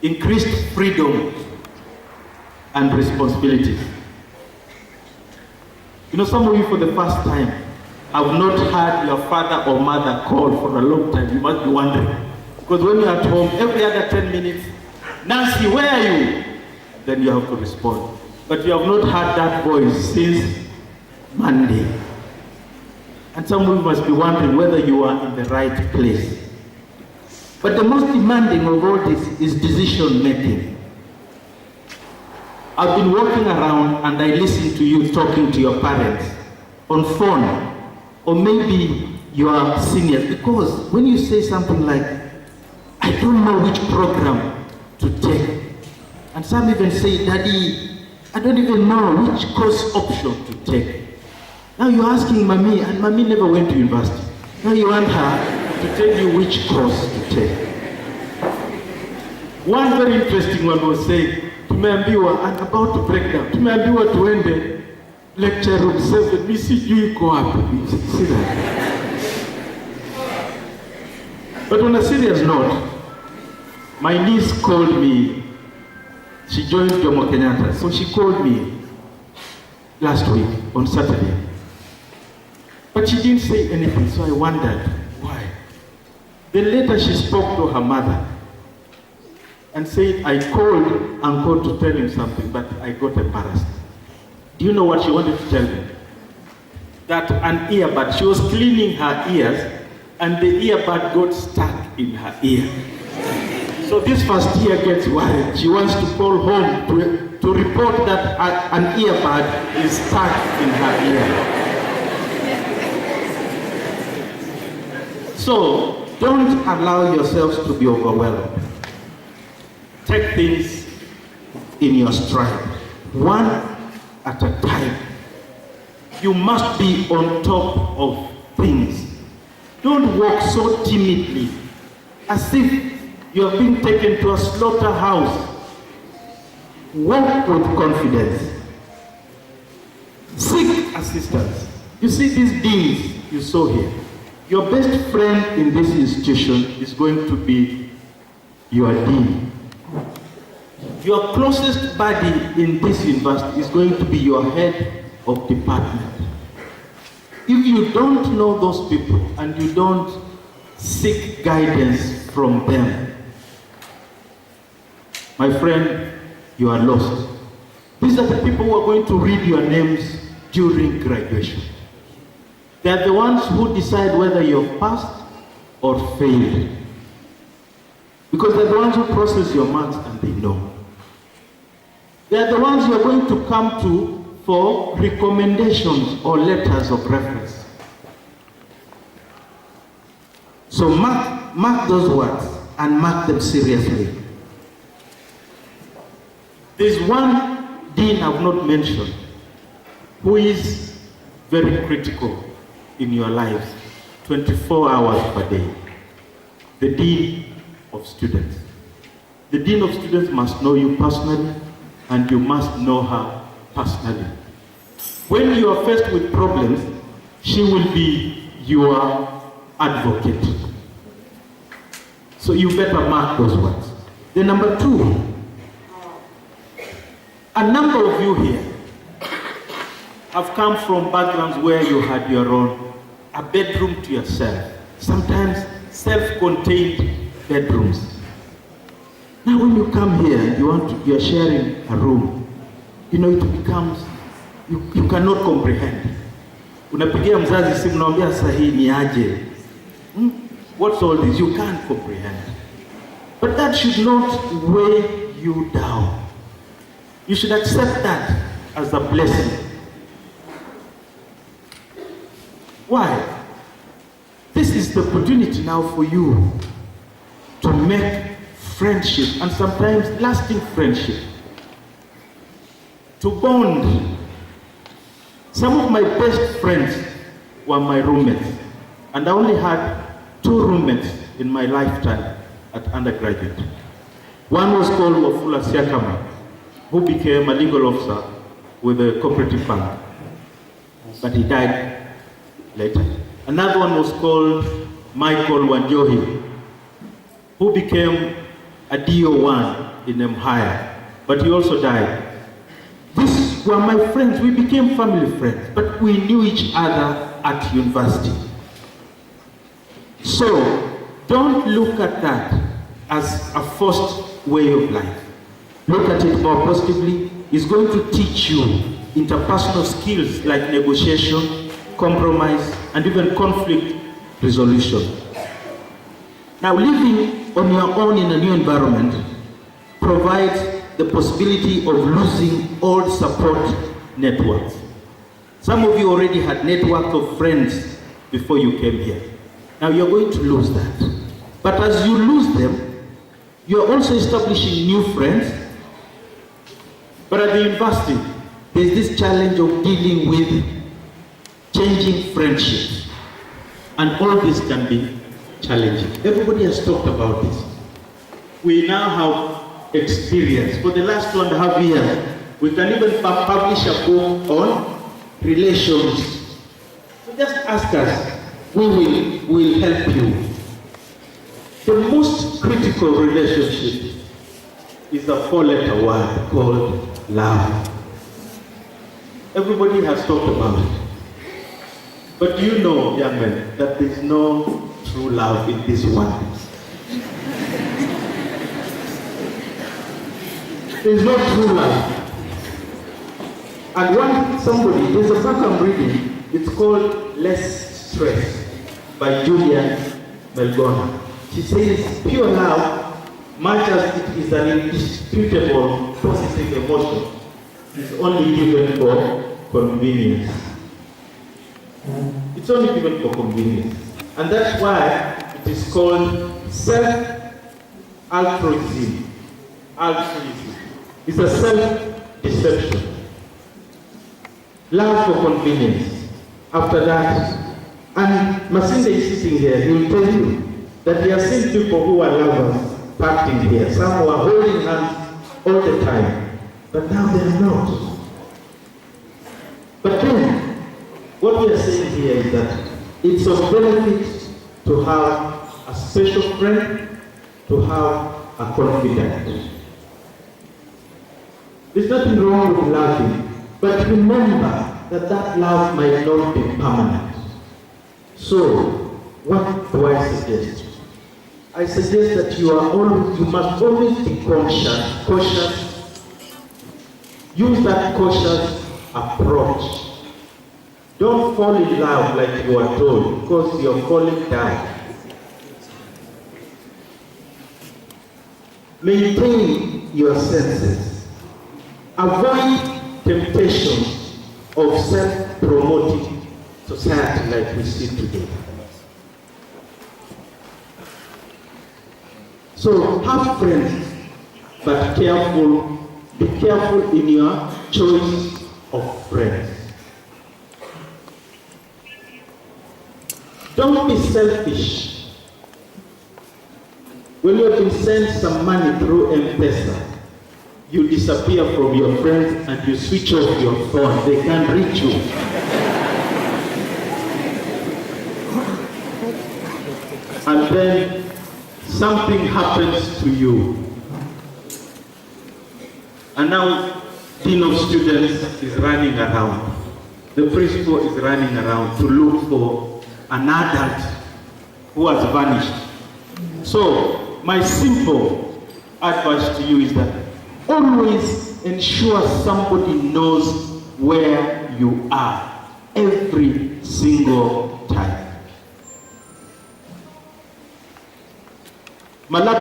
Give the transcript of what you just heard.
increased freedom and responsibilities. You know, some of you for the first time have not had your father or mother call for a long time. You must be wondering. Because when you're at home, every other 10 minutes, Nancy, where are you? Then you have to respond. But you have not heard that voice since Monday. And some of you must be wondering whether you are in the right place. But the most demanding of all this is decision making. I've been walking around and I listen to you talking to your parents on phone, or maybe your seniors, because when you say something like, I don't know which program to take, and some even say, Daddy, I don't even know which course option to take. Now you're asking Mommy, and Mommy never went to university. Now you want her to tell you which course to take. One very interesting one was saying, tumeambiwa, I'm about to break down, tumeambiwa tuende lecture room 7, mi sijui iko wapi. See that? But on a serious note, my niece called me. She joined Jomo Kenyatta, so she called me last week on Saturday. But she didn't say anything, so I wondered why. Then later she spoke to her mother and said, I called Uncle to tell him something, but I got embarrassed. Do you know what she wanted to tell me? That an earbud, she was cleaning her ears, and the earbud got stuck in her ear. So this first year gets worried. She wants to call home to report that an earbud is stuck in her ear. So don't allow yourselves to be overwhelmed. Take things in your stride, one at a time. You must be on top of things. Don't walk so timidly, as if you have been taken to a slaughterhouse. Walk with confidence. Seek assistance. You see these deans you saw here. Your best friend in this institution is going to be your dean. Your closest buddy in this university is going to be your head of department. If you don't know those people and you don't seek guidance from them, my friend, you are lost. These are the people who are going to read your names during graduation. They are the ones who decide whether you've passed or failed. Because they're the ones who process your marks and they know. They are the ones you're going to come to for recommendations or letters of reference. So mark those words and mark them seriously. There's one dean I've not mentioned who is very critical in your lives, 24 hours per day. The dean of students. The dean of students must know you personally, and you must know her personally. When you are faced with problems, she will be your advocate. So you better mark those words. Then number two, a number of you here have come from backgrounds where you had your own, a bedroom to yourself, sometimes self-contained bedrooms. Now when you come here and you're sharing a room, you know, it becomes, you cannot comprehend. Unapigia mzazi simu naambia sahi ni aje. What's all this? You can't comprehend. But that should not weigh you down. You should accept that as a blessing. Why? This is the opportunity now for you to make friendship, and sometimes lasting friendship, to bond. Some of my best friends were my roommates, and I only had 2 roommates in my lifetime at undergraduate. One was called Wafula Siakama, who became a legal officer with the cooperative bank, but he died later. Another one was called Michael Wanjohi, who became a a DO1 in Empire, but he also died. These were my friends. We became family friends, but we knew each other at university. So don't look at that as a forced way of life. Look at it more positively. It's going to teach you interpersonal skills like negotiation, compromise, and even conflict resolution. Now, living on your own in a new environment provides the possibility of losing old support networks. Some of you already had network of friends before you came here. Now you're going to lose that. But as you lose them, you're also establishing new friends. But at the university, there's this challenge of dealing with changing friendships. And all this can be challenging. Everybody has talked about this. We now have experience. For the last 2.5 years, we can even publish a book on relations. So just ask us, we will help you. The most critical relationship is a 4-letter word called love. Everybody has talked about it. But you know, young men, that there is no true love in this world. There is no true love. And there's a book I'm reading, it's called Less Stress by Julia Melgona. She says, pure love, much as it is an indisputable positive emotion, is only given for convenience. It's only given for convenience. And that's why it is called self-altruism. Altruism. It's a self-deception. Love for convenience. After that, and Masinde is sitting here, he will tell you that he has seen people who are lovers parting here. Some who are holding hands all the time, but now they are not. But then, what we are saying here is that it's of benefit to have a special friend, to have a confidant. There's nothing wrong with loving, but remember that that love might not be permanent. So, what do I suggest? I suggest that you must always be cautious. Use that cautious approach. Don't fall in love like you are told, because you're falling down. Maintain your senses. Avoid temptations of self-promoting society like we see today. So have friends, but be careful in your choice of friends. Don't be selfish. When you have been sent some money through M-Pesa, you disappear from your friends and you switch off your phone. They can't reach you. And then something happens to you. And now Dean of Students is running around. The principal is running around to look for an adult who has vanished. So, my simple advice to you is that always ensure somebody knows where you are every single time.